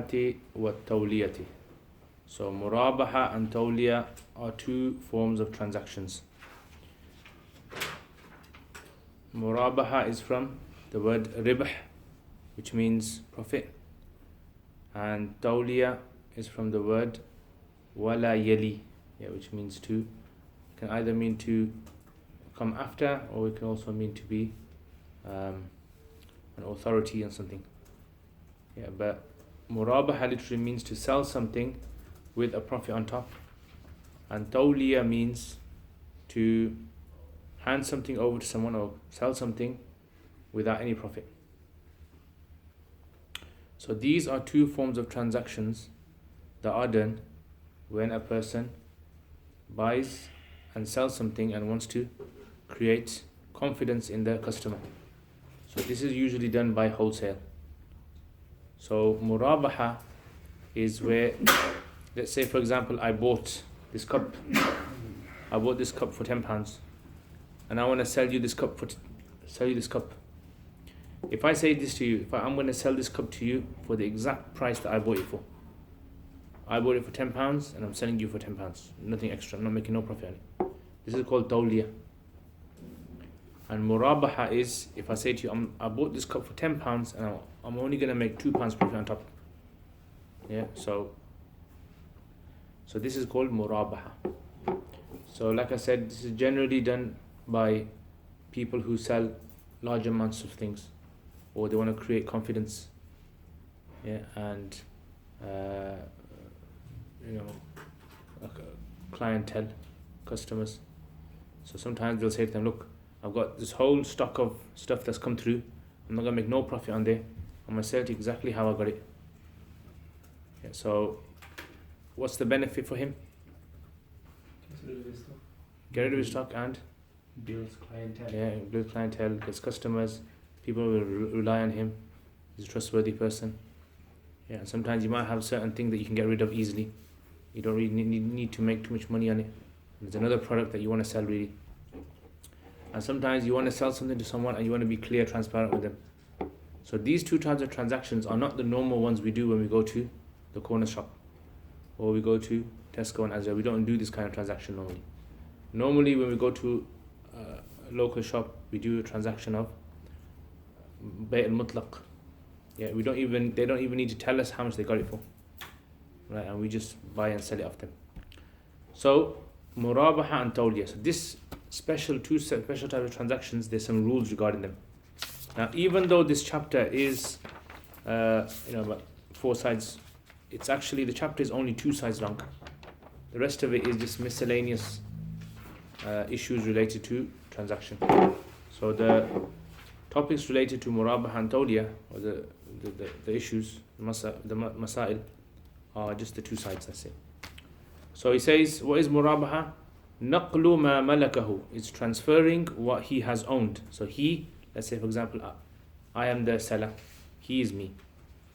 المرابحة والتولية. So murabaha and tawliya are two forms of transactions. Murabaha is from the word ribh, which means profit, and tawliya is from the word wala yali, which means to, can either mean to come after, or it can also mean to be an authority on something. But murabaha literally means to sell something with a profit on top, and tawliya means to hand something over to someone or sell something without any profit. So these are two forms of transactions that are done when a person buys and sells something and wants to create confidence in the customer. So this is usually done by wholesale. So murabaha is where, let's say for example, I bought this cup for £10, and I want to sell you this cup. If I say this to you, I'm going to sell this cup to you for the exact price that I bought it for. I bought it for £10 and I'm selling you for £10. Nothing extra. I'm not making no profit on it. This is called tawliya. And murabaha is if I say to you, I bought this cup for £10 and I'm only going to make £2 profit on top. So this is called murabaha. So like I said, this is generally done by people who sell large amounts of things, or they want to create confidence, and clientele, customers. So sometimes they'll say to them, look, I've got this whole stock of stuff that's come through, I'm not going to make no profit on there, I'm going to sell it exactly how I got it. So what's the benefit for him? Get rid of his stock and builds clientele. Builds clientele, gets customers, people will rely on him, he's a trustworthy person. And sometimes you might have certain things that you can get rid of easily. You don't really need to make too much money on it. There's another product that you want to sell really. And sometimes you want to sell something to someone and you want to be clear, transparent with them. So these two types of transactions are not the normal ones we do when we go to the corner shop or we go to Tesco and Asda. We don't do this kind of transaction normally. Normally when we go to a local shop, we do a transaction of bay' al-mutlaq. They don't even need to tell us how much they got it for. Right, and we just buy and sell it off them. So murabaha and tawliya. So this two special types of transactions, there's some rules regarding them. Now even though this chapter is about 4 sides, it's actually, the chapter is only 2 sides long. The rest of it is just miscellaneous issues related to transaction. So the topics related to murabaha and tawliya, or the issues, the masail, are just the 2 sides, that's it. So he says, what is murabaha? Naqlu ma malakahu. It's transferring what he has owned. So he, let's say for example, I am the seller, he is me.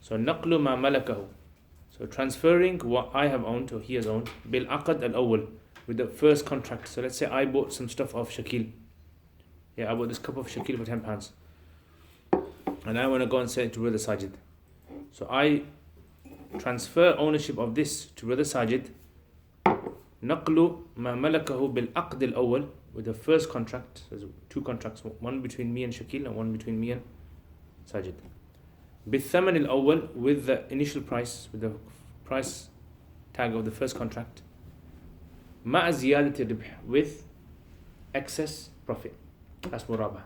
So naqlu ma malakahu. So transferring what I have owned or he has owned, bil aqd al-awwal, with the first contract. So let's say I bought some stuff of Shakil. I bought this cup of Shakil for £10. And I want to go and sell it to Brother Sajid. So I transfer ownership of this to Brother Sajid. Naqlu ma malakahu bil aqd al-awwal, with the first contract. So there's 2 contracts, one between me and Shakil and one between me and Sajid. Bithaman al-awwal, with the initial price, with the price tag of the first contract. Ma'a ziyadati ribh, with excess profit. That's murabaha.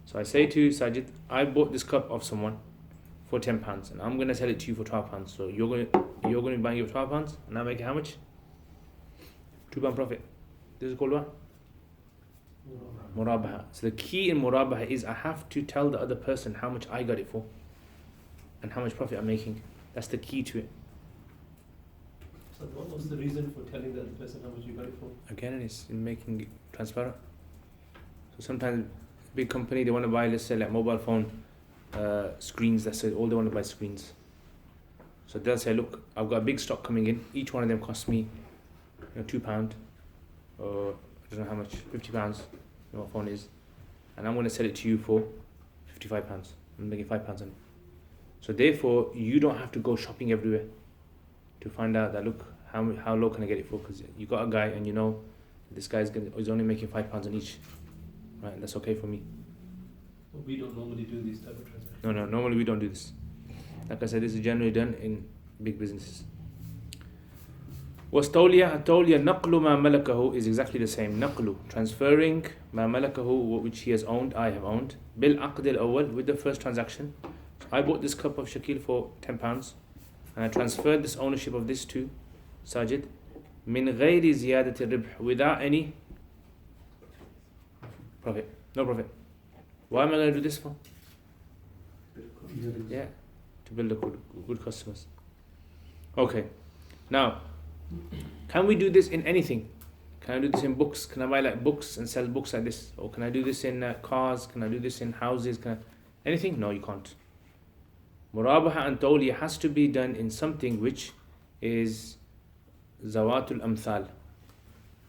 So I say to Sajid, I bought this cup of someone for £10 and I'm going to sell it to you for £12. So you're going to be buying it for £12 and I make it how much? £2 profit. This is called what? Murabaha. So the key in murabaha is I have to tell the other person how much I got it for and how much profit I'm making. That's the key to it. So what was the reason for telling the other person how much you got it for? Again, it's in making it transparent. So sometimes big company, they want to buy, let's say like mobile phone screens. That's it, all they want to buy screens. So they'll say, look, I've got a big stock coming in, each one of them costs me £2, or I don't know how much, £50, what phone is, and I'm going to sell it to you for £55. I'm making £5 on it. So therefore, you don't have to go shopping everywhere to find out that, look, how low can I get it for? Because you got a guy and you know this guy's is only making £5 on each, right? That's okay for me. We don't normally do these type of transactions. No, normally we don't do this. Like I said, this is generally done in big businesses. والتولية نقل ما ملكه is exactly the same. نقل, transferring ما ملكه, which he has owned, I have owned. بالعقد الأول, with the first transaction. So I bought this cup of Shakil for £10 and I transferred this ownership of this to Sajid من غير زيادة الربح, without any profit. No profit. Why am I going to do this for? Yeah, to build a good customers. Okay, now, can we do this in anything? Can I do this in books? Can I buy like books and sell books like this? Or can I do this in cars? Can I do this in houses? Anything? No, you can't. Murabaha and tawliya has to be done in something which is zawatul amthal.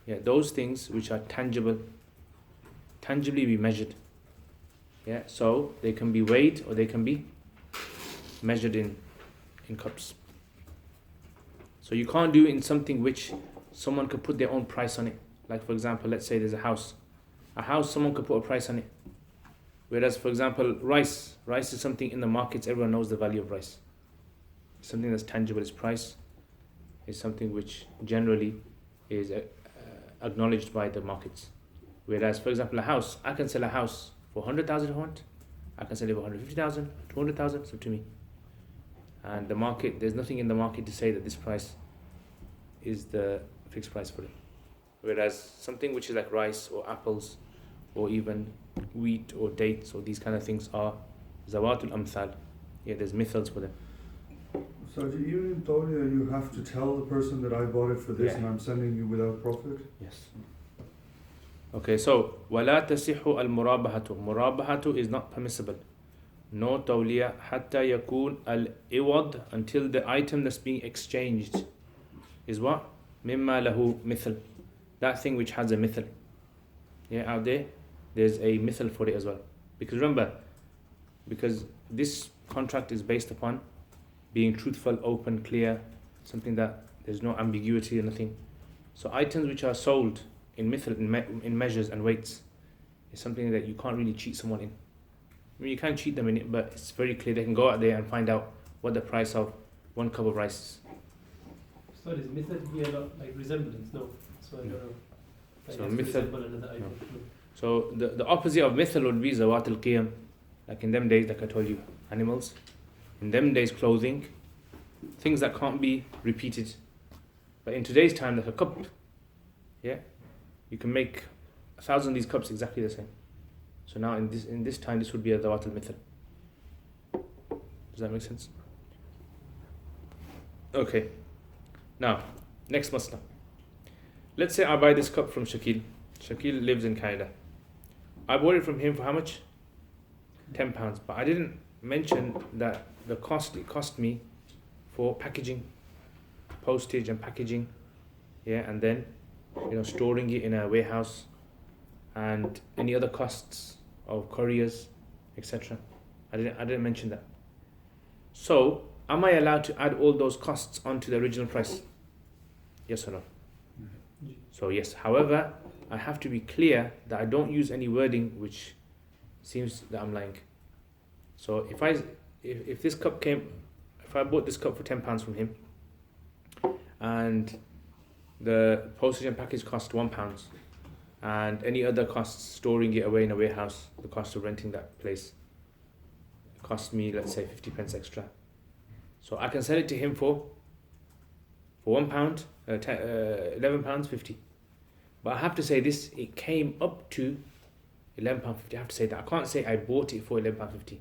Yeah, those things which are tangible, tangibly be measured. Yeah, so they can be weighed or they can be measured in cups. So you can't do it in something which someone could put their own price on it. Like for example, let's say there's a house. A house, someone could put a price on it. Whereas for example, rice is something in the markets, everyone knows the value of rice. Something that's tangible, its price is something which generally is acknowledged by the markets. Whereas for example, a house, I can sell a house for 100,000 if I want. I can sell it for 150,000, 200,000, it's up to me. And the market, there's nothing in the market to say that this price is the fixed price for it. Whereas something which is like rice or apples or even wheat or dates or these kind of things are zawatul amthal. Yeah, there's mithals for them. So even in Tawliya, you have to tell the person that I bought it for this, Yeah. and I'm sending you without profit? Yes. Okay, so وَلَا تَصِحُ الْمُرَابَحَةُ. Murabahatu is not permissible. No tawliya حتى يكون الْإِوَض, until the item that's being exchanged is what? مِمَّا لَهُ مِثْل. That thing which has a mithal. Yeah, out there's a mithal for it as well. Because remember, because this contract is based upon being truthful, open, clear, something that there's no ambiguity or nothing. So items which are sold in mithal, in measures and weights, is something that you can't really cheat someone in. I mean, you can cheat them in it, but it's very clear. They can go out there and find out what the price of one cup of rice is. So is method here not like resemblance? No. So I don't know. Like So has to mithal- resemble another item. No. So the opposite of mithal would be zawat al-qiyam. Like in them days, like I told you, animals. In them days, clothing. Things that can't be repeated. But in today's time, like a cup, yeah, you can make 1,000 of these cups exactly the same. So now in this time, this would be a zawat al-mithal. Does that make sense? Okay. Now, next masla. Let's say I buy this cup from Shakil. Shakil lives in Canada. I bought it from him for how much? £10. But I didn't mention that the cost it cost me for packaging, postage and packaging, yeah, and then storing it in a warehouse, and any other costs of couriers, etc. I didn't mention that. So am I allowed to add all those costs onto the original price? Yes or no? So yes. However, I have to be clear that I don't use any wording which seems that I'm lying. So if I bought this cup for £10 from him, and the postage and package cost £1, and any other costs storing it away in a warehouse, the cost of renting that place cost me, let's say, 50 pence extra. So I can sell it to him for £1, £11.50. But I have to say it came up to £11.50. I have to say that. I can't say I bought it for £11.50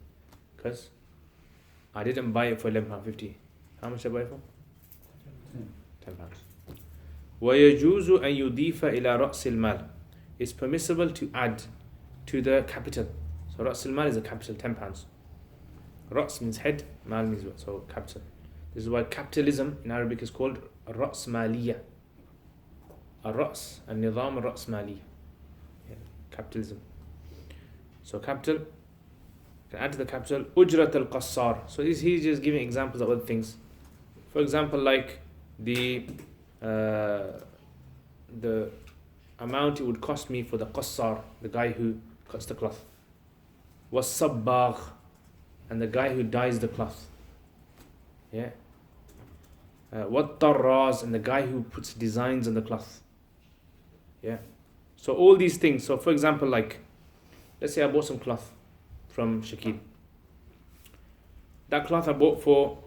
because I didn't buy it for £11.50. How much did I buy it for? £10. وَيَجُوزُ أَن يُضِيفَ إِلَى رَأْسِ الْمَالِ. It's permissible to add to the capital. So رأس المال is a capital, £10. رأس means head, mal means what? So capital. This is why capitalism in Arabic is called الرأسمالية. الرأس النظام الرأسمالي. Capitalism. So capital can add to the capital ujrat al-qassar. So he's just giving examples of other things. For example, like the amount it would cost me for the qassar, the guy who cuts the cloth, was sabbagh, and the guy who dyes the cloth. Yeah. What tarraz, and the guy who puts designs on the cloth. Yeah. So all these things. So for example, like, let's say I bought some cloth from Shakil. That cloth I bought for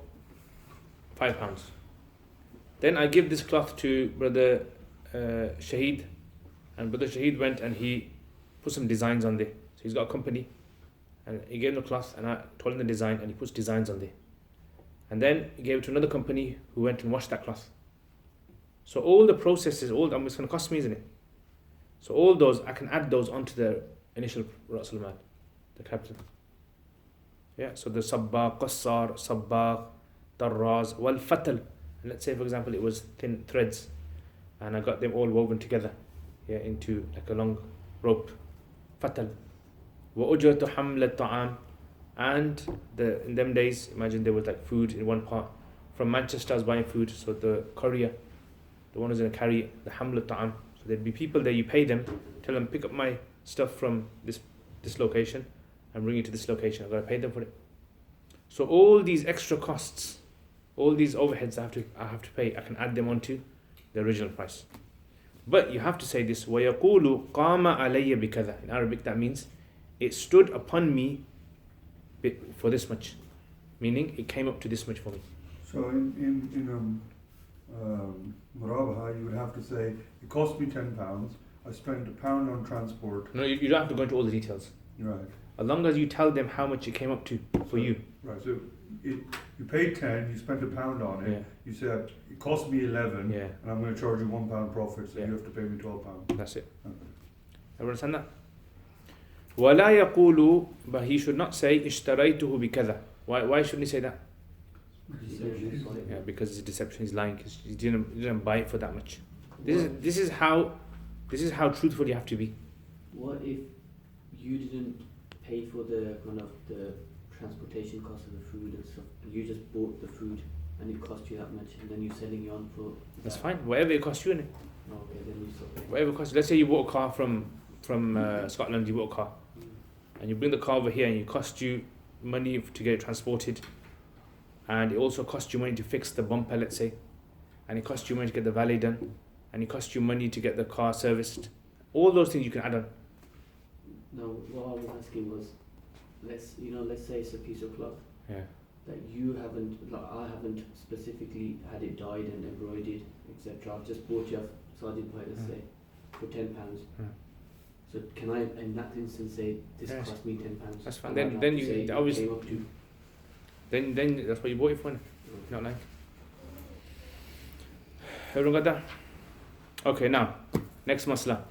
£5. Then I give this cloth to brother Shahid, and brother Shahid went and he put some designs on there. So he's got a company, and he gave him the cloth, and I told him the design, and he puts designs on there. And then he gave it to another company who went and washed that cloth. So all the processes, it's going to cost me, isn't it? So all those, I can add those onto the initial Ra's al-Mal, the capital. Yeah, so the sabbagh, qassar, sabbagh, tarraz, wal fatal. And let's say, for example, it was thin threads, and I got them all woven together, yeah, into like a long rope. Fatal. Wa ujratu haml at-ta'am. And in them days, imagine there was like food in one part. From Manchester I was buying food, so the courier, the one who's going to carry the haml at-ta'am. So there'd be people there, you pay them, tell them pick up my stuff from this location and bring it to this location. I've got to pay them for it. So all these extra costs, all these overheads I have to pay, I can add them onto the original price. But you have to say this, وَيَقُولُ قَامَ عَلَيَّ بِكَذَا. In Arabic that means, it stood upon me for this much. Meaning, it came up to this much for me. So in Murabaha, you would have to say, it cost me £10, I spent £1 on transport. No, you don't have to go into all the details. Right. As long as you tell them how much it came up to for you. Right, so you paid 10, you spent £1 on it, Yeah. you said, it cost me 11, Yeah. and I'm going to charge you £1 profit, so Yeah. you have to pay me £12. That's it. Okay. Everyone understand that? وَلَا يَقُولُ, but he should not say اشْتَرَيْتُهُ بِكَذَا. Why shouldn't he say that? Yeah, because it's deception, he's lying. He didn't buy it for that much. This is how truthful you have to be. What if you didn't pay for the kind of the transportation cost of the food and stuff, and you just bought the food and it cost you that much, and then you're selling it on for That's fine. Whatever it costs you, innit? Okay, then you stop paying. Whatever it costs. Let's say you bought a car from Scotland. You bought a car, and you bring the car over here, and it costs you money to get it transported, and it also costs you money to fix the bumper, let's say, and it costs you money to get the valet done, and it costs you money to get the car serviced. All those things you can add on. No, what I was asking was, let's say it's a piece of cloth Yeah. that you haven't, like I haven't specifically had it dyed and embroidered, etc. I've just bought you off Sergeant Pye, let's say, for £10. So can I, in that instance, say this Yes. cost me £10? That's fine. And I'd Then have then to you say obviously came up to. then that's what you bought it for. Innit? Not like. Everyone got that? Okay, now next masla.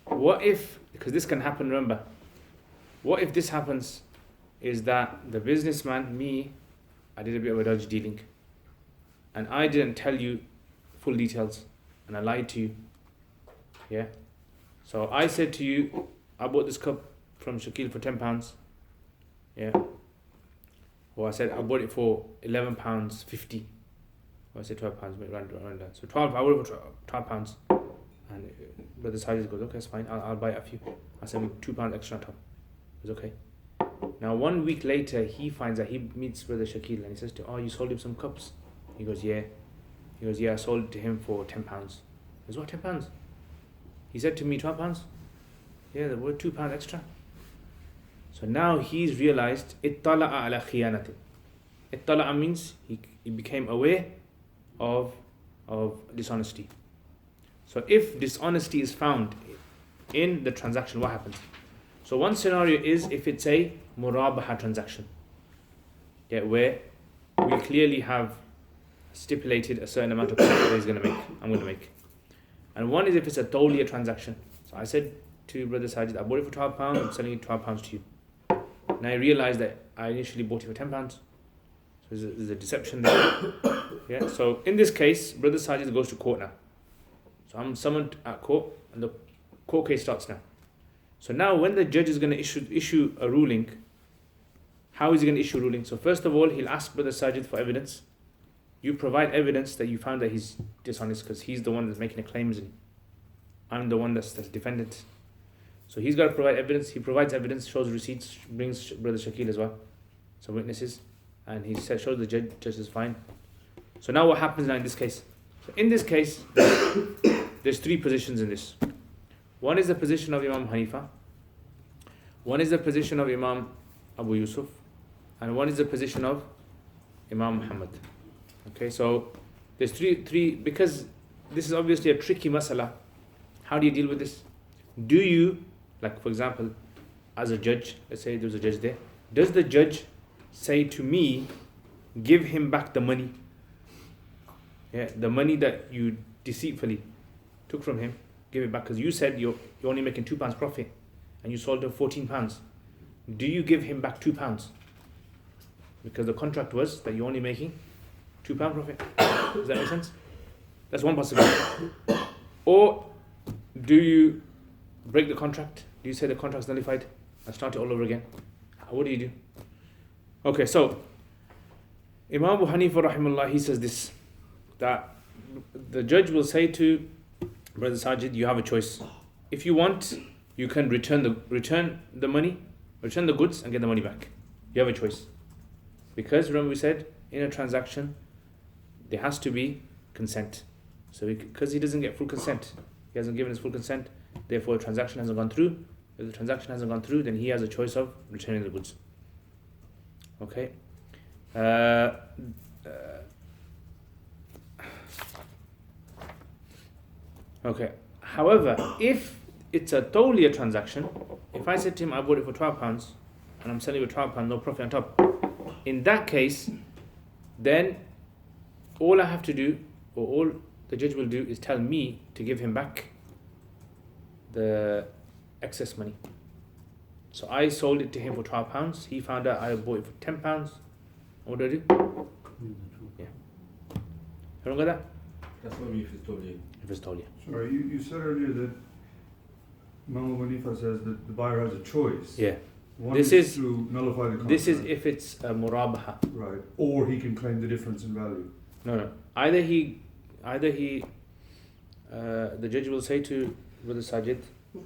What if, because this can happen, remember, what if this happens is that the businessman, me, I did a bit of a dodgy dealing, and I didn't tell you full details, and I lied to you. Yeah. So I said to you, I bought this cup from Shakil for £10. Yeah. Or I said I bought it for £11.50. Or I said £12, but round that. So 12, I bought it for £12. And Brother Sajid goes, okay, it's fine, I'll buy it off you. I send him £2 extra on top. It's okay. Now 1 week later, he finds out, he meets Brother Shakil, and he says to him, oh, you sold him some cups? He goes, yeah. He goes, yeah, I sold it to him for £10. He goes, what, £10? He said to me, £12? Yeah, there were £2 extra. So now he's realized, ittala'a ala khiyanatin. Ittala'a means he became aware of dishonesty. So if dishonesty is found in the transaction, what happens? So one scenario is if it's a murabaha transaction, yeah, where we clearly have stipulated a certain amount of profit that I'm going to make. And one is if it's a tawliya transaction. So I said to Brother Sajid, I bought it for £12, I'm selling it £12 to you. And I realized that I initially bought it for £10. So there's a deception there. Yeah. So in this case, Brother Sajid goes to court now. So I'm summoned at court, and the court case starts now. So now when the judge is going to issue a ruling, How is he going to issue a ruling? So first of all, he'll ask Brother Sajid for evidence. You provide evidence that you found that he's dishonest, because he's the one that's making the claims and I'm the one that's defendant. So he's got to provide evidence. He provides evidence, shows receipts, brings Brother Shakil as well, some witnesses, and he says, shows the judge is fine. So now what happens now in this case? So in this case, there's three positions in this. One is the position of Imam Hanifa, one is the position of Imam Abu Yusuf, and one is the position of Imam Muhammad. Okay, so there's three, because this is obviously a tricky masala. How do you deal with this? Do you, like for example, as a judge, let's say there's a judge there, does the judge say to me, give him back the money? Yeah, the money that you deceitfully took from him, give it back, because you said you're only making £2 profit and you sold him £14. Do you give him back £2? Because the contract was that you're only making £2 profit. Does that make sense? That's one possibility. Or do you break the contract? Do you say the contract's nullified and start it all over again? What do you do? Okay, so Imam Abu Hanifa rahimahullah, he says this, that the judge will say to Brother Sajid, you have a choice. If you want, you can return the money, return the goods and get the money back. You have a choice. Because remember we said, in a transaction, there has to be consent. So because he doesn't get full consent, he hasn't given his full consent, therefore the transaction hasn't gone through. If the transaction hasn't gone through, then he has a choice of returning the goods. Okay. Okay. However, if it's a tawliya transaction, if I said to him, I bought it for £12 and I'm selling it for £12, no profit on top, in that case, then all I have to do, or all the judge will do, is tell me to give him back the excess money. So I sold it to him for £12. He found out I bought it for £10. What do I do? Yeah. Everyone got that? That's only if it's totally. If it's told you. Sorry, you said earlier that Imam Abu Hanifa says that the buyer has a choice. Yeah. One This is is- to nullify the contract. This is if it's a murabaha. Right. Or he can claim the difference in value. No. Either he, the judge will say to Brother Sajid,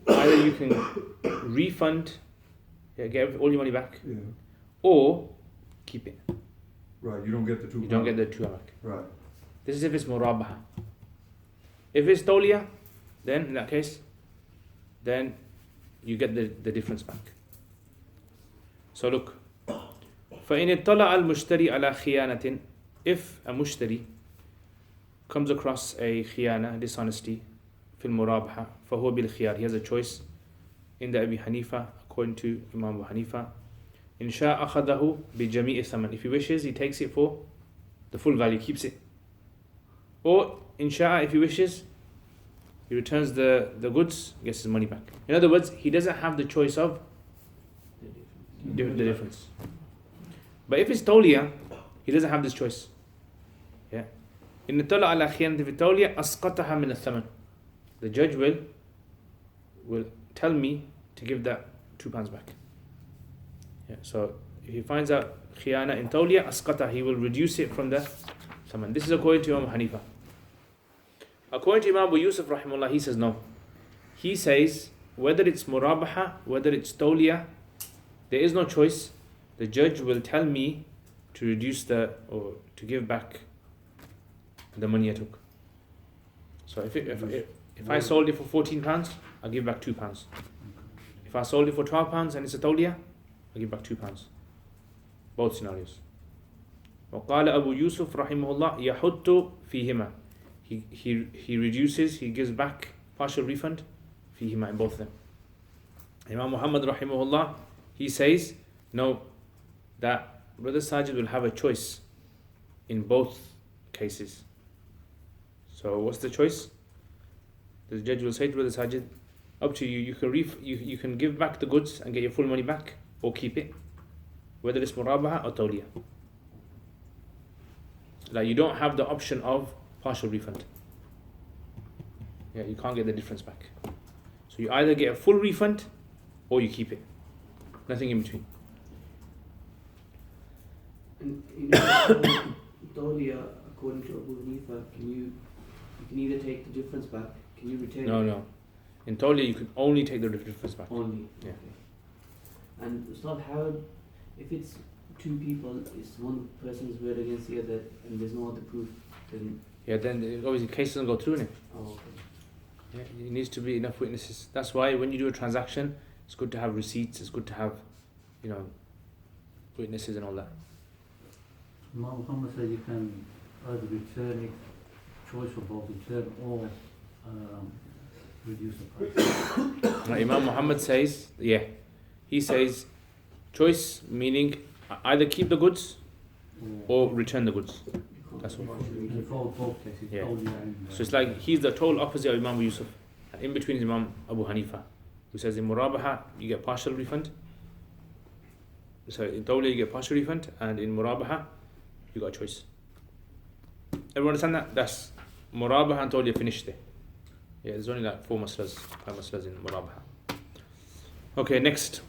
either you can refund, get all your money back, Yeah. or keep it. Right. You don't get the £2. You don't get the £2 back. Right. This is if it's murabaha. If it's tawliya, then in that case, then you get the difference back. So look, فإن اطلع المشتري على خيانة, if a mushtari comes across a khiyana, dishonesty, في المرابحة, فهو بالخيار, he has a choice in the Abi Hanifa, according to Imam Abu Hanifa. إن شاء أخذه بجميع الثمن, if he wishes, he takes it for the full value, keeps it. Or in sha'a, if he wishes, he returns the goods, gets his money back. In other words, he doesn't have the choice of the difference. But if it's tawliya, he doesn't have this choice. Yeah. In tala ala khiyanati fi tawliya asqataha min al-thaman. The judge will tell me to give that £2 back. Yeah. So if he finds out khiyana in tawliya asqata, he will reduce it from the thaman. This is according to Imam Hanifa. According to Imam Abu Yusuf rahimahullah, he says no. He says whether it's murabaha, whether it's tawliya, there is no choice. The judge will tell me to reduce or to give back the money I took. So if I sold it for £14, I'll give back £2. If I sold it for £12 and it's a tawliya, I'll give back £2. Both scenarios. وقال أبو يوسف رحمه الله يحط فيهما. He reduces, he gives back partial refund فيهما, in both of them. Imam Muhammad rahimahullah, he says no, that Brother Sajid will have a choice in both cases. So what's the choice? The judge will say to Brother Sajid, up to you, you can give back the goods and get your full money back, or keep it, whether it's murabaha or tawliya. Like, you don't have the option of partial refund. Yeah, you can't get the difference back. So you either get a full refund or you keep it. Nothing in between. And Tawliya, according to Abu Hanifa, you can either take the difference back, can you retain No, it? no. In Tawliya, you can only take the difference back. Only? Yeah. Okay. And Ustad, how, if it's two people, it's one person's word against the other and there's no other proof, then... Yeah, then obviously the case doesn't go through, innit? Oh, okay. Yeah, it needs to be enough witnesses. That's why when you do a transaction, it's good to have receipts, it's good to have, witnesses and all that. Imam Muhammad said you can either return it, choice for both, return or reduce the price. Now, Imam Muhammad says, he says, choice meaning either keep the goods or return the goods. That's all. In both cases, Yeah. Tawliya and, So it's like he's the total opposite of Imam Yusuf. And in between is Imam Abu Hanifa, who says in Murabaha you get partial refund. So in Tawliya you get partial refund, and in Murabaha you got a choice. Everyone understand that? That's Murabaha and Tawliya finished there. Yeah, there's only like 5 maslas in Murabaha. Okay, next.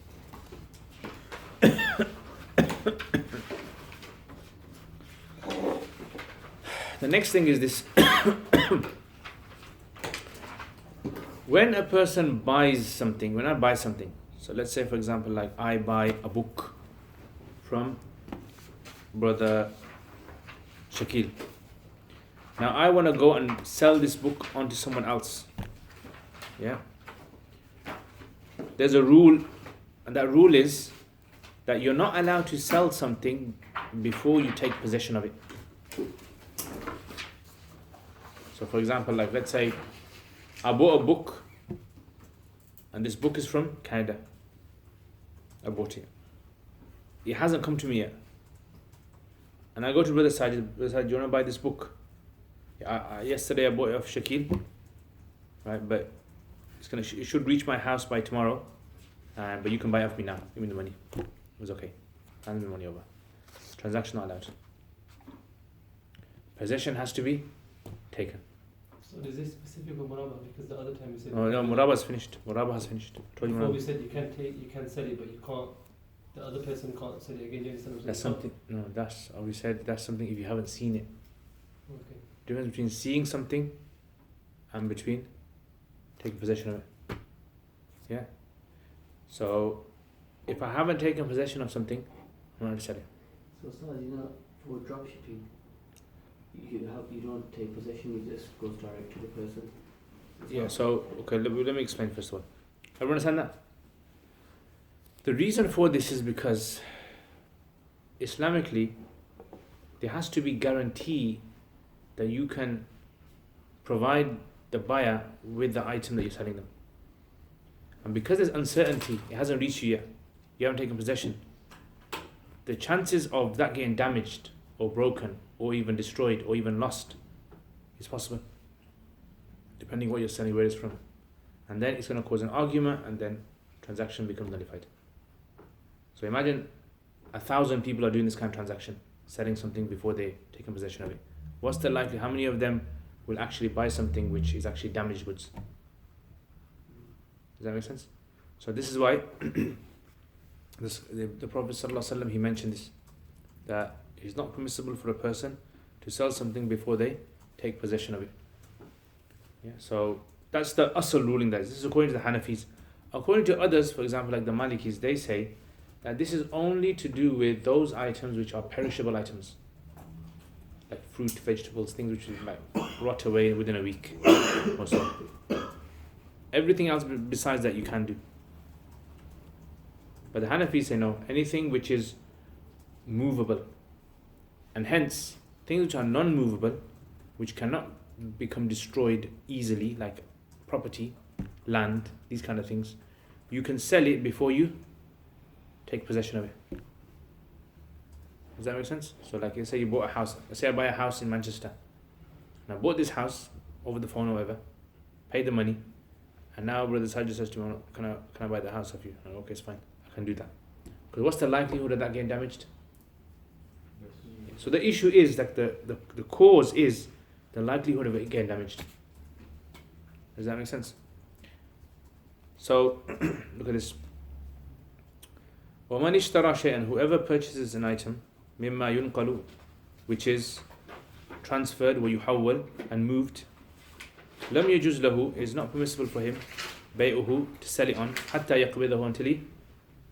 The next thing is this. When a person buys something, when I buy something, so let's say for example, like I buy a book from brother Shakil. Now I want to go and sell this book onto someone else. Yeah. There's a rule, and that rule is that you're not allowed to sell something before you take possession of it. So for example, like let's say I bought a book and this book is from Canada. I bought it. It hasn't come to me yet. And I go to brother Sajid, brother Sajid, do you want to buy this book? Yesterday I bought it off Shakil, right? But it should reach my house by tomorrow. But you can buy it off me now. Give me the money. It was okay. Hand me the money over. Transaction not allowed. Possession has to be taken. So is this specific for Murabba? Because the other time you said... No, Murabba has finished. Murabba has finished. Told you Before Murabba. we said you can sell it, but you can't... The other person can't sell it again. Do you understand what I'm That's saying? something. No, that's we said. That's something if you haven't seen it. Okay. Difference between seeing something and between taking possession of it. Yeah. So, if I haven't taken possession of something, I'm not going to sell it. So Ustad, for dropshipping, you don't take possession, it just goes direct to the person. Yeah. So, okay. Let me explain first of all. Everyone understand that? The reason for this is because Islamically, there has to be guarantee that you can provide the buyer with the item that you're selling them. And because there's uncertainty, it hasn't reached you yet, you haven't taken possession, the chances of that getting damaged or broken or even destroyed or even lost is possible, depending what you're selling, where it's from. And then it's going to cause an argument, and then transaction becomes nullified. So imagine 1,000 people are doing this kind of transaction, selling something before they taken possession of it. What's the likelihood? How many of them will actually buy something which is actually damaged goods? Does that make sense? So this is why the Prophet ﷺ, he mentioned this, that it's not permissible for a person to sell something before they take possession of it. Yeah, so that's the asl ruling. This is according to the Hanafis. According to others, for example, like the Malikis, they say that this is only to do with those items which are perishable items, like fruit, vegetables, things which like rot away within a week or so. Everything else besides that you can do. But the Hanafis say no, anything which is movable, and hence things which are non-movable, which cannot become destroyed easily, like property, land, these kind of things, you can sell it before you take possession of it. Does that make sense? So like, let's say you bought a house. Let's say I buy a house in Manchester. And I bought this house over the phone or whatever, paid the money, and now brother Sajid says to me, can I buy the house off you? And okay, it's fine, I can do that. Because what's the likelihood of that getting damaged? So the issue is that the cause is the likelihood of it getting damaged. Does that make sense? So look at this. وَمَنِ اشْتَرَى شَيْئًا, whoever purchases an item, مما ينقل, which is transferred ويحول and moved. لم يجوز له, is not permissible for him, بيعه, to sell it on, حتى يقبضه, until he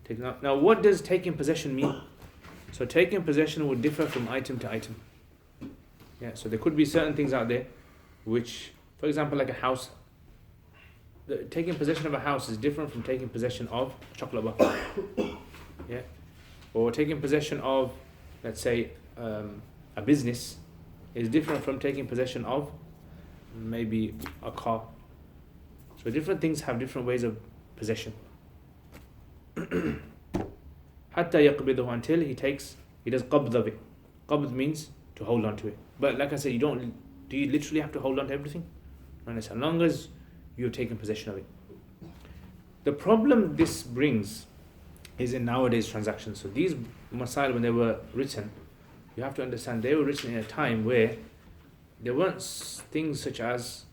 takes it. Now what does taking possession mean? So taking possession would differ from item to item. Yeah, so there could be certain things out there which, for example, like a house. Taking possession of a house is different from taking possession of a chocolate bar. Yeah, or taking possession of, let's say, a business is different from taking possession of maybe a car. So different things have different ways of possession. حتى يقبضه, until he does qabd of it. Qabd means to hold on to it. But like I said, do you literally have to hold on to everything? No, as long as you've taken possession of it. The problem this brings is in nowadays transactions. So these masail, when they were written, you have to understand they were written in a time where there weren't things such as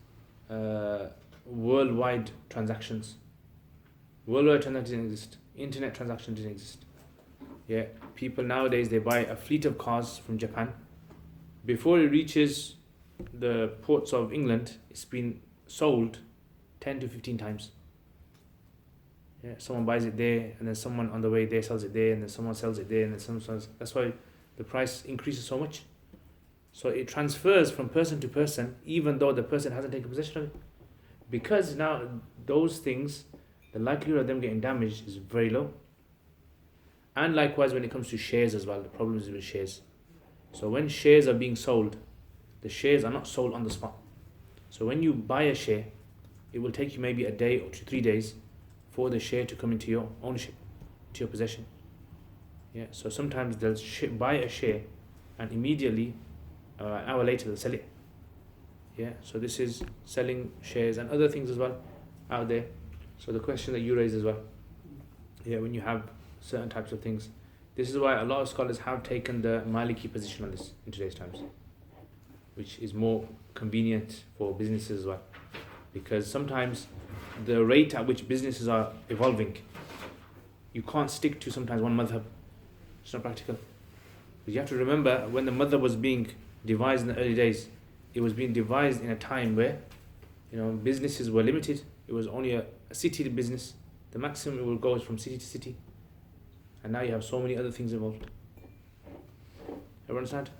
worldwide transactions. Worldwide transactions didn't exist. Internet transactions didn't exist. Yeah, people nowadays, they buy a fleet of cars from Japan. Before it reaches the ports of England, it's been sold 10 to 15 times. Yeah, someone buys it there, and then someone on the way there sells it there, and then someone sells it there, and then someone sells. That's why the price increases so much. So it transfers from person to person, even though the person hasn't taken possession of it. Because now those things, the likelihood of them getting damaged is very low. And likewise when it comes to shares as well, the problem is with shares. So when shares are being sold, the shares are not sold on the spot. So when you buy a share, it will take you maybe a day or 3 days for the share to come into your ownership, to your possession. Yeah. So sometimes they'll buy a share, and immediately, an hour later, they'll sell it. Yeah. So this is selling shares and other things as well out there. So the question that you raised as well. Yeah. When you have certain types of things, this is why a lot of scholars have taken the Maliki position on this in today's times, which is more convenient for businesses as well. Because sometimes the rate at which businesses are evolving, you can't stick to sometimes one madhab. It's not practical. But you have to remember, when the madhab was being devised in the early days, it was being devised in a time where, businesses were limited. It was only a city business. The maximum it will go is from city to city. And now you have so many other things involved. Everyone understand?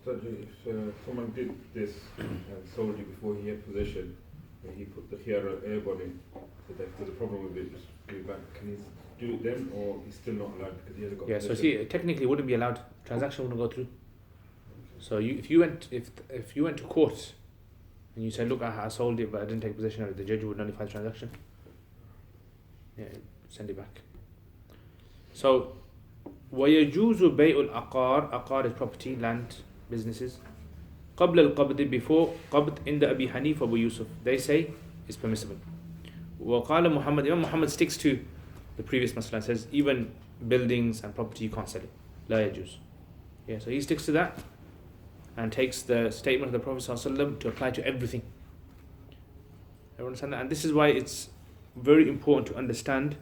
So if someone did this and sold you before he had possession, and he put the khiyar airborne in, so that there's a problem with it, just give it back, can he do it then, or he's still not allowed because he hasn't got Yeah, so possession? see, technically it wouldn't be allowed. Transaction wouldn't go through. So if you went to court and you said, look, I sold it but I didn't take possession of it, the judge would nullify the transaction. Yeah, send it back. So وَيَجُوزُ بَيْءُ الْأَقَارِ, Aqar is property, land, businesses. قبل القبض, before qabd, عند أبي حنيفة Abu Yusuf, they say it's permissible. وقال Muhammad, Imam Muhammad sticks to the previous masala and says even buildings and property you can't sell it. لا يجوز. Yeah, so he sticks to that and takes the statement of the Prophet ﷺ to apply to everything. Everyone understand that? And this is why it's very important to understand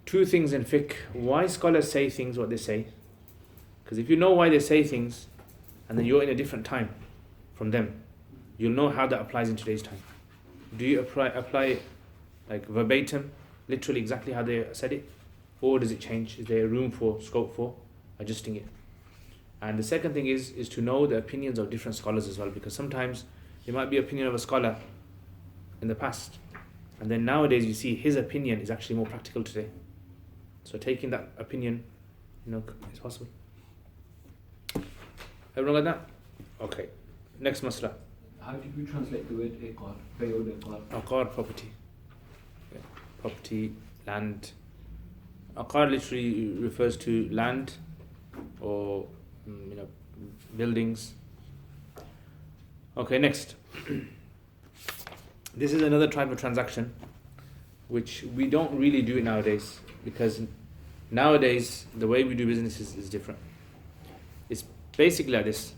two things in fiqh. Why scholars say things what they say. Because if you know why they say things, and then you're in a different time from them, you'll know how that applies in today's time. Do you apply like verbatim, literally exactly how they said it? Or does it change? Is there room for, scope for adjusting it? And the second thing is to know the opinions of different scholars as well, because sometimes there might be opinion of a scholar in the past, and then nowadays you see his opinion is actually more practical today. So taking that opinion, is possible. Everyone like that? Okay. Next masla. How did we translate the word iqar? Bay'ul iqar. Aqar, property. Yeah. Property, land. Aqar literally refers to land or buildings. Okay, next. This is another type of transaction which we don't really do it nowadays, because nowadays the way we do business is different. It's basically like this.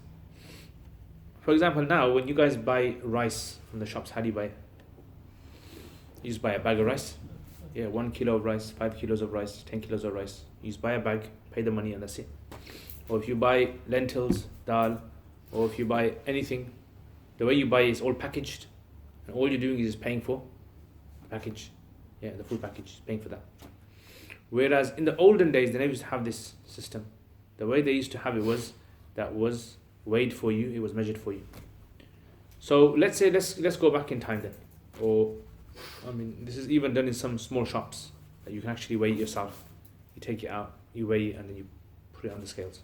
For example, now when you guys buy rice from the shops, how do you buy it? You just buy a bag of rice. Yeah, 1 kilo of rice, 5 kilos of rice, 10 kilos of rice. You just buy a bag, pay the money, and that's it. or if you buy lentils, dal, or if you buy anything, the way you buy it is all packaged, and all you're doing is just paying for the package. Yeah, the full package, paying for that. Whereas in the olden days, they never used to have this system. The way they used to have it was that was weighed for you, it was measured for you. So let's go back in time then, or I mean, this is even done in some small shops that you can actually weigh it yourself. You take it out, you weigh it, and then you put it on the scales.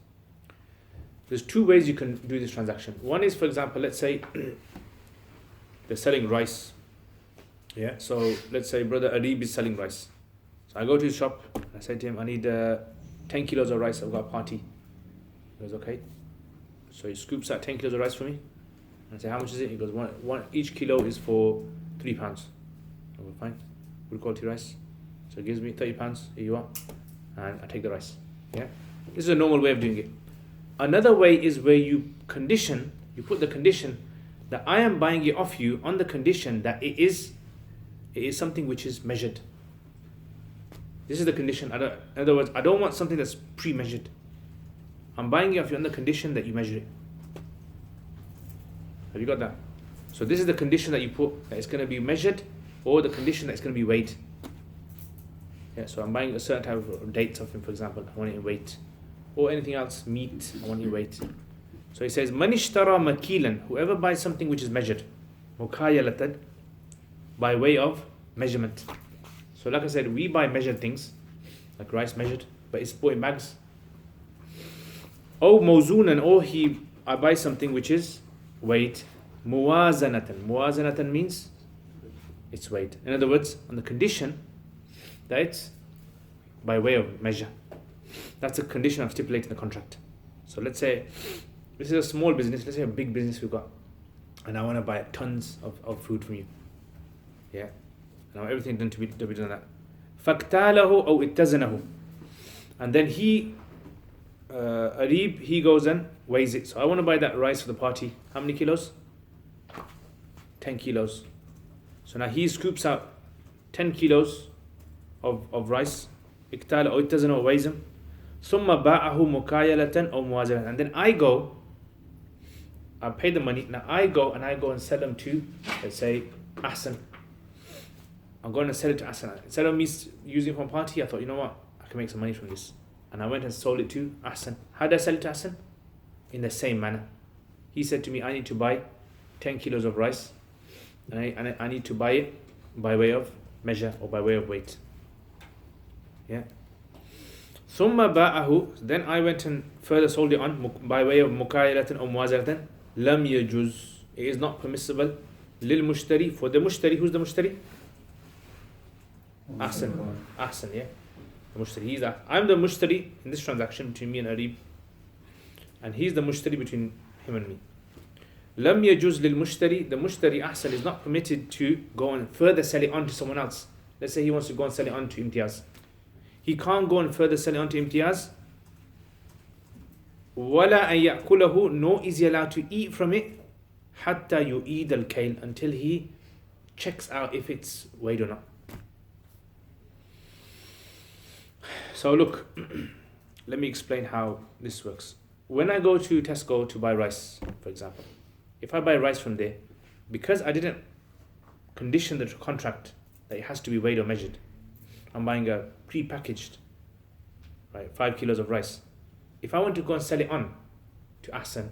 There's two ways you can do this transaction. One is, for example, let's say they're selling rice. Yeah, so let's say brother Arib is selling rice. So I go to his shop, and I say to him, I need 10 kilos of rice, I've got a party. He goes, okay. So he scoops out 10 kilos of rice for me. And I say, how much is it? He goes, each kilo is for £3. I go, fine, good quality rice. So he gives me £30, here you are. And I take the rice. Yeah, this is a normal way of doing it. Another way is where you put the condition that I am buying it off you on the condition that it is something which is measured. This is the condition. In other words, I don't want something that's pre-measured. I'm buying it off you on the condition that you measure it. Have you got that? So this is the condition that you put, that it's going to be measured, or the condition that it's going to be weighed. Yeah, so I'm buying a certain type of dates of him, for example, I want it in weight. Or anything else, meat, I want it in weight. So he says, Man ishtara makilan, whoever buys something which is measured, mukayalatan, by way of measurement. So like I said, we buy measured things, like rice measured, but it's bought in bags. Or mawzunan, or I buy something which is weighed, muwazanatan. Muwazanatan means it's weighed. In other words, on the condition that it's by way of measure. That's a condition I've stipulated in the contract. So let's say this is a small business, let's say a big business we've got, and I want to buy tons of food from you. Yeah, and I want everything done to be done that. فَاكْتَالَهُ أَوْ اتَّزَنَهُ. And then Arib, he goes and weighs it. So I want to buy that rice for the party. How many kilos? 10 kilos. So now he scoops out 10 kilos of rice. اكتال أو اتزن أو weighs them. ثم باعه مكايلة أو موازنة. And then I pay the money. Now I go and sell them to, let's say, Ahsan. I'm going to sell it to Ahsan. Instead of me using it for a party, I thought, you know what, I can make some money from this. And I went and sold it to Ahsan. How did I sell it to Ahsan? In the same manner. He said to me, I need to buy 10 kilos of rice. And I need to buy it by way of measure or by way of weight. Yeah. ثم باعه. Then I went and further sold it on by way of مكايلة أو موازنة. لم يجوز. It is not permissible. للمشتري, for the mushtari. Who's the mushtari? Ahsan. Ahsan, yeah. The mushtari. I'm the mushtari in this transaction between me and Arib. And he's the mushtari between him and me. لم يجوز للمشتري. The mushtari Ahsan is not permitted to go and further sell it on to someone else. Let's say he wants to go and sell it on to Imtiaz. He can't go and further sell it on to Imtiaz. ولا أن يأكله. Nor is he allowed to eat from it حتى يؤيد الكيل, until he checks out if it's weighed or not. So look, let me explain how this works. When I go to Tesco to buy rice, for example, if I buy rice from there, because I didn't condition the contract that it has to be weighed or measured, I'm buying a pre-packaged, right, 5 kilos of rice. If I want to go and sell it on to Ahsan,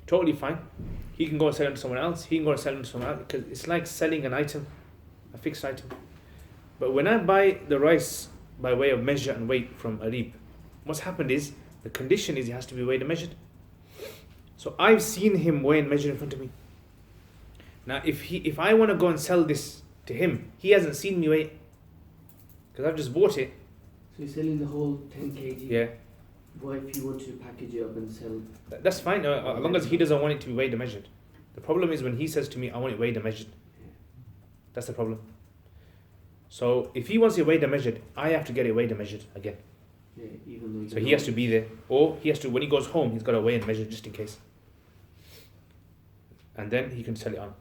totally fine. He can go and sell it to someone else. He can go and sell it to someone else, because it's like selling an item, a fixed item. But when I buy the rice by way of measure and weight from Arib, what's happened is, the condition is it has to be weighed and measured. So I've seen him weigh and measure in front of me. Now if I want to go and sell this to him, he hasn't seen me weigh, because I've just bought it. So you're selling the whole 10 kg? Yeah. What if you want to package it up and sell? That's fine, as long as he doesn't want it to be weighed and measured. The problem is when he says to me, I want it weighed and measured. That's the problem. So if he wants it weighed and measured, I have to get it weighed and measured again. Yeah, even though So he has to be there, or he has to, when he goes home, he's got to weigh and measure just in case. And then he can sell it on.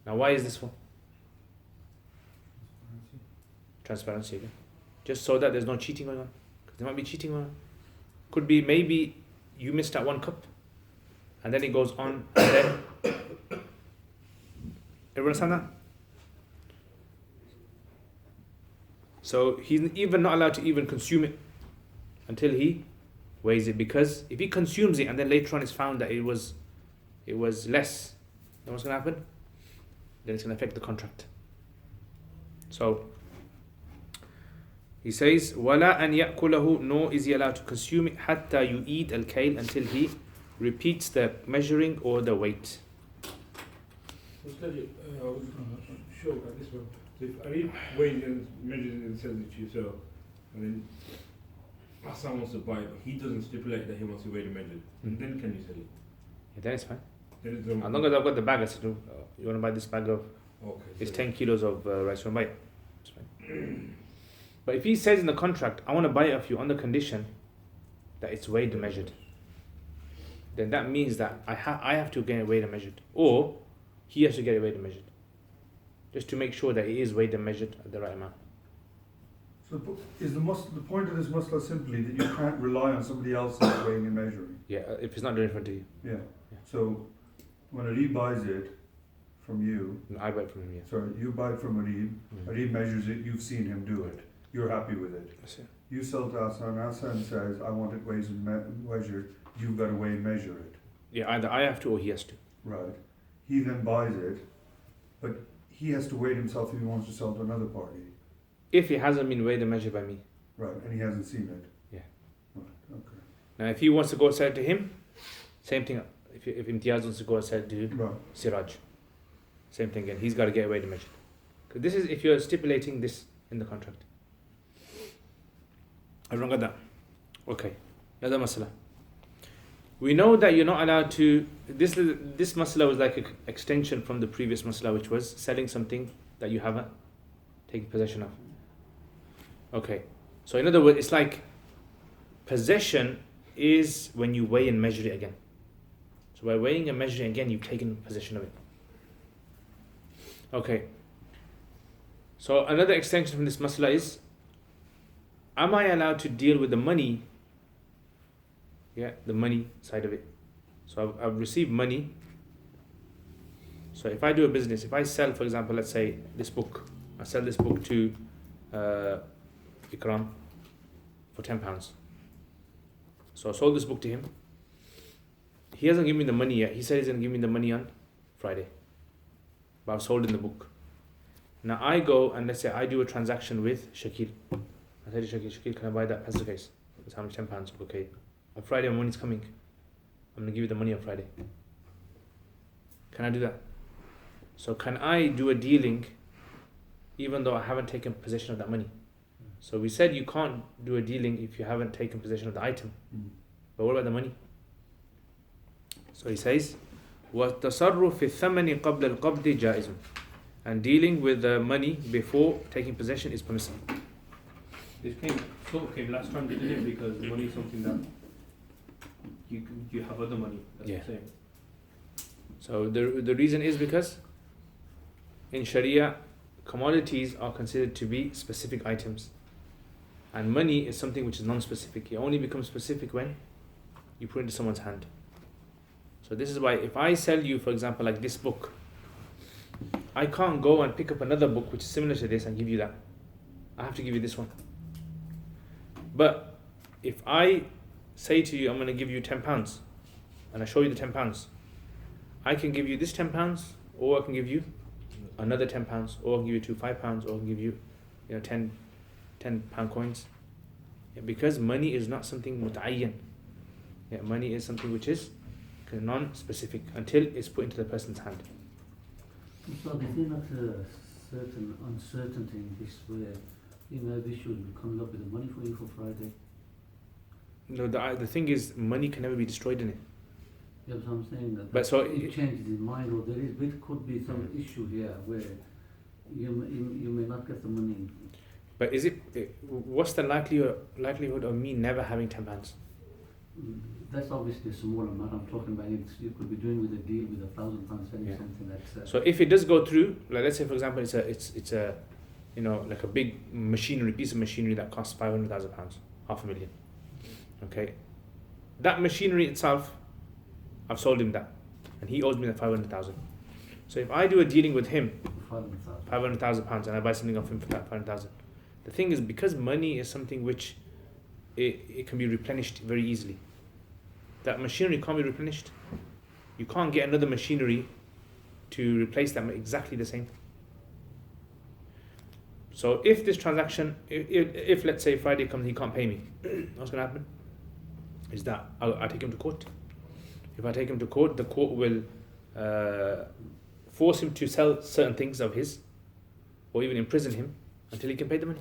Now why is this for? Transparency again. Just so that there's no cheating going on. Because there might be cheating going on. Could be maybe you missed out 1 cup, and then it goes on, and then everyone understand that? So he's even not allowed to even consume it until he weighs it, because if he consumes it and then later on it's found that it was less, then what's going to happen? Then it's going to affect the contract. So he says, وَلَا أَنْ يَأْكُلَهُ, nor is he allowed to consume it حَتَّى يُعِيدَ الْكَيْلَ, until he repeats the measuring or the weight. I was sure about this one. So if Arif weighs and measures and sells it to yourself, and then Hassan wants to buy it, but he doesn't stipulate that he wants to weigh and measure, then can you sell it? Yeah, that is fine. Then it's As long as I've got the bag, I said, you want to buy this bag of, okay, it's so 10 kilos of rice, you want to buy it? It's fine. But if he says in the contract, I want to buy it off you on the condition that it's weighed and measured, then that means that I have to get it weighed and measured, or he has to get it weighed and measured, just to make sure that it is weighed and measured at the right amount. So is the point of this masla simply that you can't rely on somebody else weighing and measuring? Yeah, if it's not done in front of you. Yeah. Yeah. So when Ali buys it from you, I buy it from him, yeah. sorry, you buy it from Ali, Ali measures it, you've seen him do it, you're happy with it. That's it. You sell to Hassan, Hassan says, I want it weighed and measured, you've got to weigh and measure it. Yeah, either I have to or he has to. Right. He then buys it, but he has to weigh it himself if he wants to sell to another party. If it hasn't been weighed and measured by me. Right, and he hasn't seen it. Yeah. Right, okay. Now, if he wants to go sell it to him, same thing. If Imtiaz wants to go sell it to Right. Siraj, same thing again. He's got to get weighed and measured. 'Cause this is if you're stipulating this in the contract. Everyone got that? Okay. Another masala. We know that you're not allowed to. This masala was like an extension from the previous masala, which was selling something that you haven't taken possession of. Okay. So in other words, it's like possession is when you weigh and measure it again. So by weighing and measuring again, you've taken possession of it. Okay. So another extension from this masala is, am I allowed to deal with the money? Yeah, the money side of it. So I've received money. So if I do a business, if I sell, for example, let's say this book, I sell this book to Ikram for £10. So I sold this book to him. He hasn't given me the money yet. He said he's going to give me the money on Friday. But I've sold in the book. Now I go and let's say I do a transaction with Shakil. I say to Shakil, can I buy that pencil case? It's how much? £10. Okay. On Friday when money's coming, I'm going to give you the money on Friday. Can I do that? So can I do a dealing even though I haven't taken possession of that money? So we said you can't do a dealing if you haven't taken possession of the item. But what about the money? So he says, وَالتَّصَرُّفِ فِي الثَّمَنِ قَبْلَ الْقَبْضِ جَائِزٌ, and dealing with the money before taking possession is permissible. This sort of came last time, didn't it? Because money is something that you have other money. That's Yeah. the same. So the reason is because in Sharia, commodities are considered to be specific items. And money is something which is non-specific. It only becomes specific when you put it into someone's hand. So this is why if I sell you, for example, like this book, I can't go and pick up another book which is similar to this and give you that. I have to give you this one. But if I say to you, I'm going to give you £10, and I show you the £10, I can give you this £10, or I can give you another £10, or I can give you two £5, or I can give you, £10 coins. Yeah, because money is not something muta'ayyan. Yeah, money is something which is non-specific until it's put into the person's hand. So is there not a certain uncertainty in this where maybe should come up with the money for you for Friday? No, the thing is, money can never be destroyed in it. Yeah, but I'm saying that But so it changes his mind, or there could be some issue here where you may not get the money. But is it? What's the likelihood of me never having £10? That's obviously a small amount. I'm talking about you could be doing with a deal with £1,000 selling Yeah. something that's. So if it does go through, like let's say for example, it's a like a big piece of machinery that costs £500,000, £500,000. Okay, that machinery itself, I've sold him that, and he owes me the 500,000. So if I do a dealing with him, 500,000 pounds, and I buy something off him for that 500,000, the thing is, because money is something which it can be replenished very easily. That machinery can't be replenished. You can't get another machinery to replace that exactly the same. So if this transaction, if let's say Friday comes and he can't pay me, what's going to happen is that I'll take him to court. If I take him to court, the court will force him to sell certain things of his, or even imprison him until he can pay the money.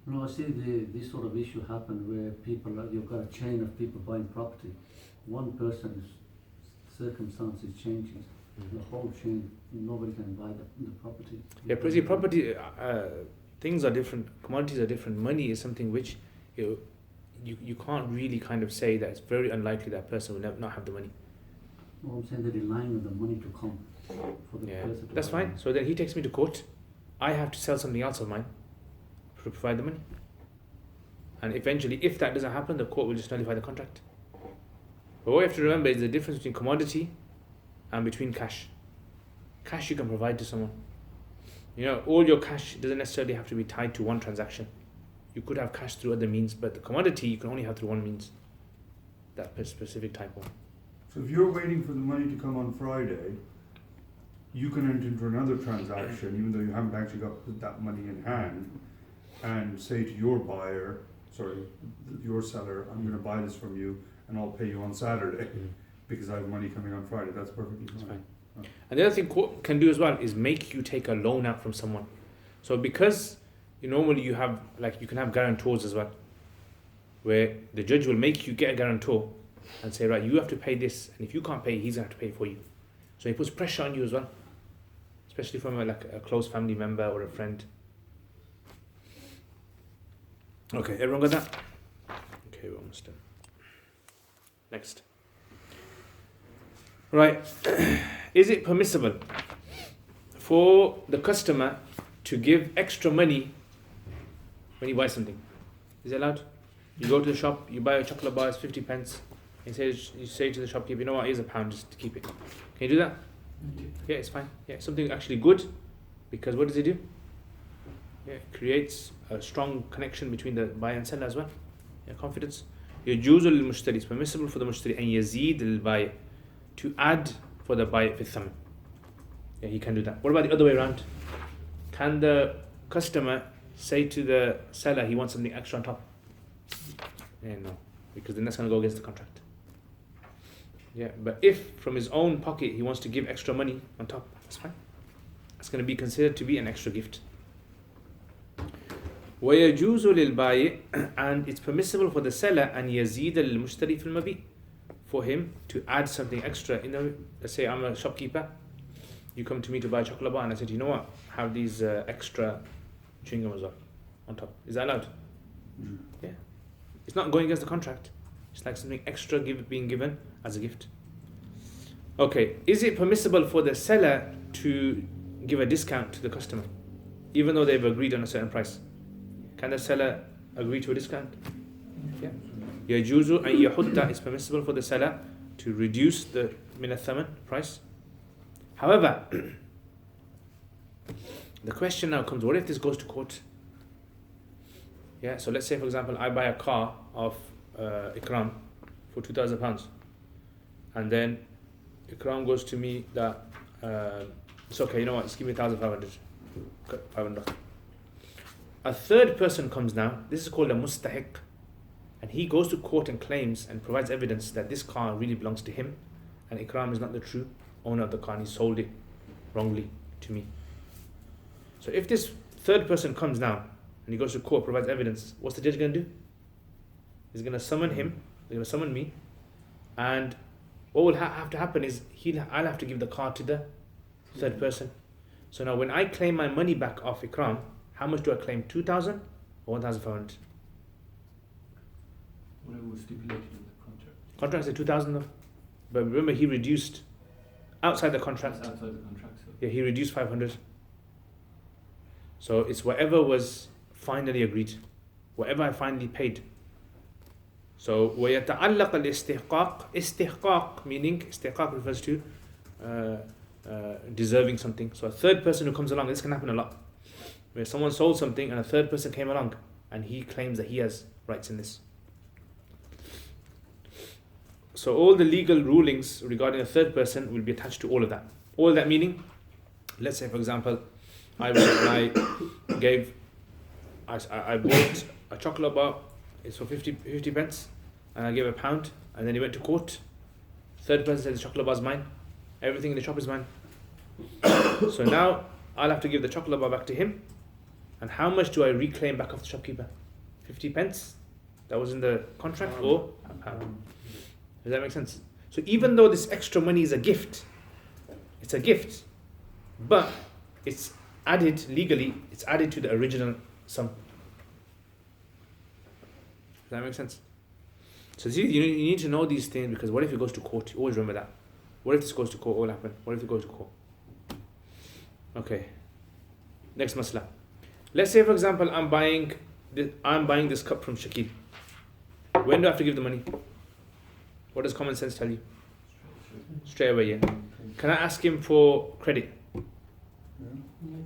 No, I see this sort of issue happen where people, you've got a chain of people buying property. One person's circumstances changes, the whole chain, nobody can buy the property. Yeah, property, things are different, commodities are different. Money is something which you can't really kind of say that it's very unlikely that person will not have the money. Well, I'm saying they're relying on the money to come for the person to that's buy fine. So then he takes me to court. I have to sell something else of mine to provide the money. And eventually, if that doesn't happen, the court will just nullify the contract. But what you have to remember is the difference between commodity and between cash. Cash you can provide to someone. You know, all your cash doesn't necessarily have to be tied to one transaction. You could have cash through other means, but the commodity you can only have through one means. That specific type one. So if you're waiting for the money to come on Friday, you can enter into another transaction, even though you haven't actually got that money in hand, and say to your buyer, your seller, I'm going to buy this from you and I'll pay you on Saturday because I have money coming on Friday. That's perfectly fine. That's fine. And the other thing court can do as well is make you take a loan out from someone. So because normally you have, like, you can have guarantors as well, where the judge will make you get a guarantor and say, right, you have to pay this, and if you can't pay, he's going to have to pay for you. So he puts pressure on you as well, especially from a close family member or a friend. Okay, everyone got that? Okay, we're almost done. Next. Right. Is it permissible for the customer to give extra money when he buys something? Is it allowed? You go to the shop, you buy a chocolate bar, it's 50 pence. You say to the shopkeeper, you know what, here's £1 just to keep it. Can you do that? Yeah, it's fine. Yeah, something actually good, because what does it do? Yeah, it creates a strong connection between the buyer and seller as well. Yeah, confidence. يجوز للمشتري, it's permissible for the mushtari أن يزيد للبائع, to add for the buyer في الثمن. Yeah, he can do that. What about the other way around? Can the customer say to the seller he wants something extra on top? Yeah, no, because then that's going to go against the contract. Yeah, but if from his own pocket he wants to give extra money on top, that's fine. It's going to be considered to be an extra gift. ويجوز للبائع, and it's permissible for the seller أن يزيد للمشتري في المبيع, for him to add something extra. Let's say I'm a shopkeeper, you come to me to buy a chocolate bar, and I said, you know what, have these extra chewing gum as well on top. Is that allowed? Yeah. It's not going against the contract. It's like something extra being given as a gift. Okay, is it permissible for the seller to give a discount to the customer, even though they've agreed on a certain price? Can the seller agree to a discount? Yeah. يجوز أن يحط, it's permissible for the seller to reduce the من الثمن price. However, the question now comes, what if this goes to court? Yeah, so let's say, for example, I buy a car of Ikram for £2,000, and then Ikram goes to me that it's okay, you know what, just give me 500. A third person comes now, this is called a mustahiq, and he goes to court and claims and provides evidence that this car really belongs to him, and Ikram is not the true owner of the car, and he sold it wrongly to me. So if this third person comes now and he goes to court, provides evidence, what's the judge going to do? He's going to summon him, he's going to summon me, and what will have to happen is I'll have to give the car to the third person. So now when I claim my money back off Ikram, how much do I claim? 2,000 or 1,500? Whatever was stipulated in the contract. Contract said 2,000 though. But remember, he reduced outside the contract. That's outside the contract. So. Yeah, he reduced 500. So it's whatever was finally agreed, whatever I finally paid. So ويتعلق الاستحقاق, istihqaq meaning, istihqaq refers to deserving something. So a third person who comes along, this can happen a lot, where someone sold something and a third person came along and he claims that he has rights in this. So all the legal rulings regarding a third person will be attached to all of that. All that meaning, let's say for example, I bought a chocolate bar, it's for 50 pence, and I gave £1, and then he went to court. Third person said the chocolate bar is mine, everything in the shop is mine. So now I'll have to give the chocolate bar back to him, and how much do I reclaim back off the shopkeeper? 50 pence that was in the contract, or £1? Does that make sense? So even though this extra money is a gift, it's a gift, but it's added legally, it's added to the original sum. Does that make sense? So see, you need to know these things, because what if it goes to court? You always remember that. What if this goes to court? What will happen? What if it goes to court? Okay. Next masla. Let's say for example I'm buying this cup from Shakil. When do I have to give the money? What does common sense tell you? Straight away, yeah. Can I ask him for credit?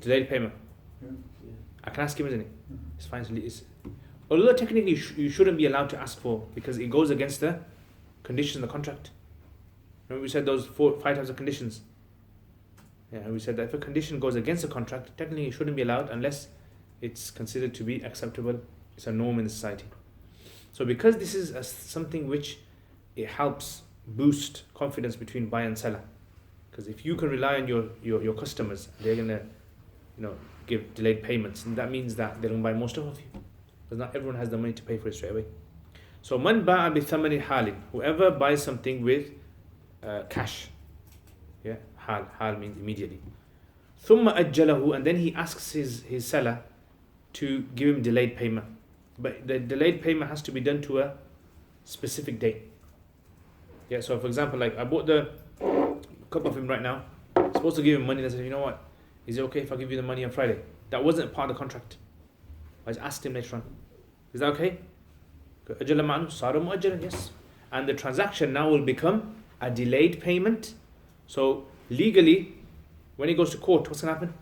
Delayed payment? I can ask him, isn't it? It's fine. Although technically you shouldn't be allowed to ask for, because it goes against the conditions in the contract. Remember we said those 5 types of conditions? Yeah, we said that if a condition goes against the contract, technically it shouldn't be allowed unless it's considered to be acceptable. It's a norm in the society. So because this is something which it helps boost confidence between buyer and seller, because if you can rely on your customers, they're gonna give delayed payments, and that means that they're gonna buy more stuff off you, because not everyone has the money to pay for it straight away. So man ba'a bi thamani halin, whoever buys something with cash, yeah, hal means immediately. Thumma ajjalahu, and then he asks his seller to give him delayed payment, but the delayed payment has to be done to a specific date. Yeah, so for example, like I bought the cup of him right now, I'm supposed to give him money, and I said, you know what, is it okay if I give you the money on Friday? That wasn't part of the contract. I just asked him later on. Is that okay? Yes. And the transaction now will become a delayed payment. So legally, when he goes to court, what's going to happen?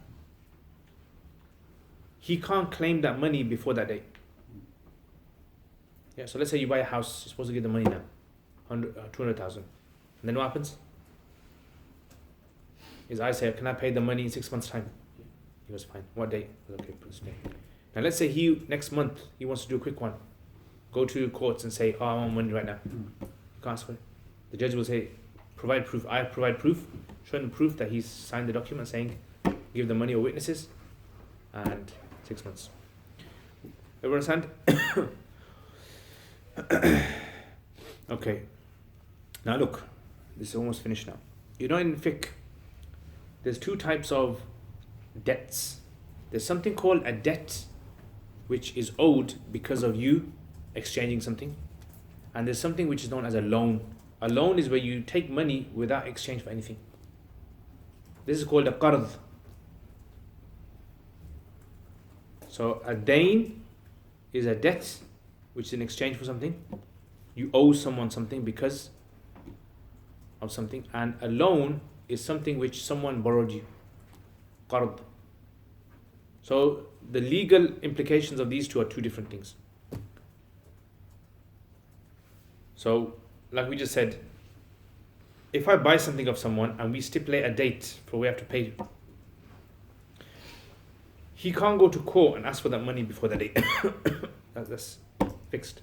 He can't claim that money before that date. Yeah, so let's say you buy a house, you're supposed to give the money now, 200,000. And then what happens? Is I say, can I pay the money in 6 months' time? He goes, fine. What day? Okay, this day. Now let's say next month he wants to do a quick one. Go to courts and say, I want money right now. You can't ask for it. The judge will say, provide proof. I provide proof, showing the proof that he's signed the document saying, give the money or witnesses, and 6 months. Everyone understand? Okay. Now look, this is almost finished now. In fiqh, there's 2 types of debts. There's something called a debt, which is owed because of you exchanging something. And there's something which is known as a loan. A loan is where you take money without exchange for anything. This is called a qard. So a dain is a debt which is in exchange for something. You owe someone something because of something. And a loan is something which someone borrowed you. Qard. So the legal implications of these two are 2 different things. So like we just said, if I buy something of someone and we stipulate a date for we have to pay, he can't go to court and ask for that money before the date. That's fixed.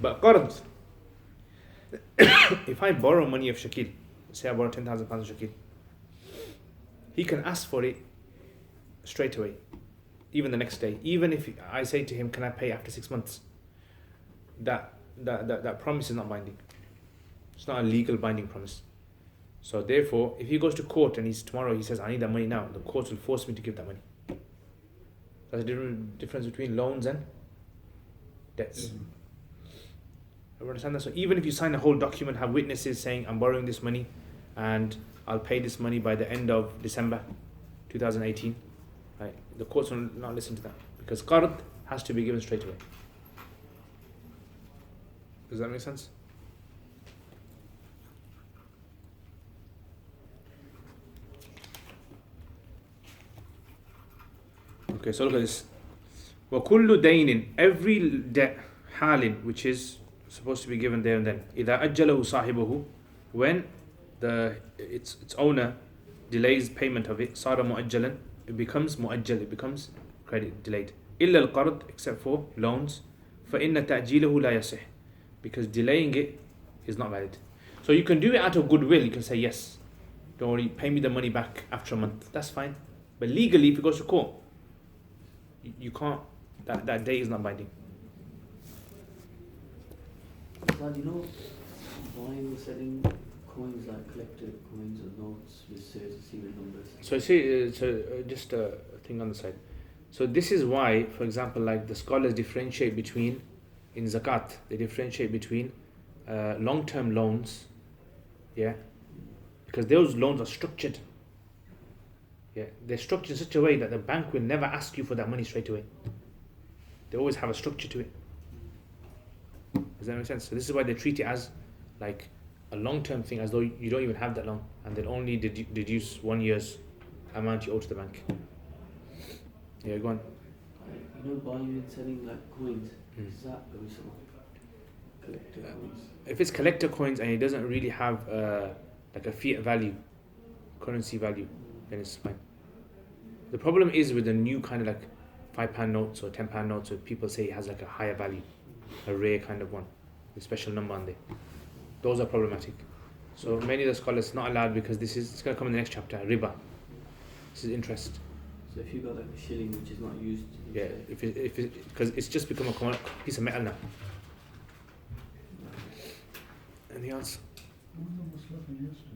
But qard, if I borrow money of Shakil, say I borrow £10,000 of Shakil, he can ask for it straight away, even the next day. Even if I say to him, can I pay after 6 months? That promise is not binding. It's not a legal binding promise. So therefore, if he goes to court and tomorrow he says, I need that money now, the court will force me to give that money. That's a difference between loans and debts. You understand that? So even if you sign a whole document, have witnesses saying, I'm borrowing this money and I'll pay this money by the end of December 2018, right? The courts will not listen to that, because qard has to be given straight away. Does that make sense? Okay, so look at this. وَكُلُّ دَيْنٍ, every debt, حال, which is supposed to be given there and then. إِذَا أَجَّلَهُ صَاحِبُهُ, when its owner delays payment of it, صار مؤجلا, it becomes مؤجل, it becomes credit delayed. إلا القرض, except for loans, فإن تأجيله لا يصح, because delaying it is not valid. So you can do it out of goodwill. You can say, yes, don't worry, pay me the money back after a month. That's fine. But legally, if it goes to court, you can't. That day is not binding. But you know, buying or selling coins like collector coins or notes with certain serial numbers. So see, just a thing on the side. So this is why, for example, like the scholars differentiate between, in zakat, they differentiate between long-term loans, yeah, because those loans are structured. Yeah, they're structured in such a way that the bank will never ask you for that money straight away. They always have a structure to it. Does that make sense? So this is why they treat it as like a long-term thing, as though you don't even have that long, and they'll only deduce 1 year's amount you owe to the bank. Yeah, go on. You know, buying and selling like coins, Mm. is that permissible? Collector coins. If it's collector coins and it doesn't really have like a fiat value, currency value, then it's fine. The problem is with the new kind of like £5 notes or £10 notes, where people say it has like a higher value, a rare kind of one, with a special number on there. Those are problematic. So many of the scholars, it's not allowed because it's going to come in the next chapter, riba. This is interest. So if you got like a shilling which is not used, Yeah, because it's just become a piece of metal now. Anything else? One of them was looking yesterday.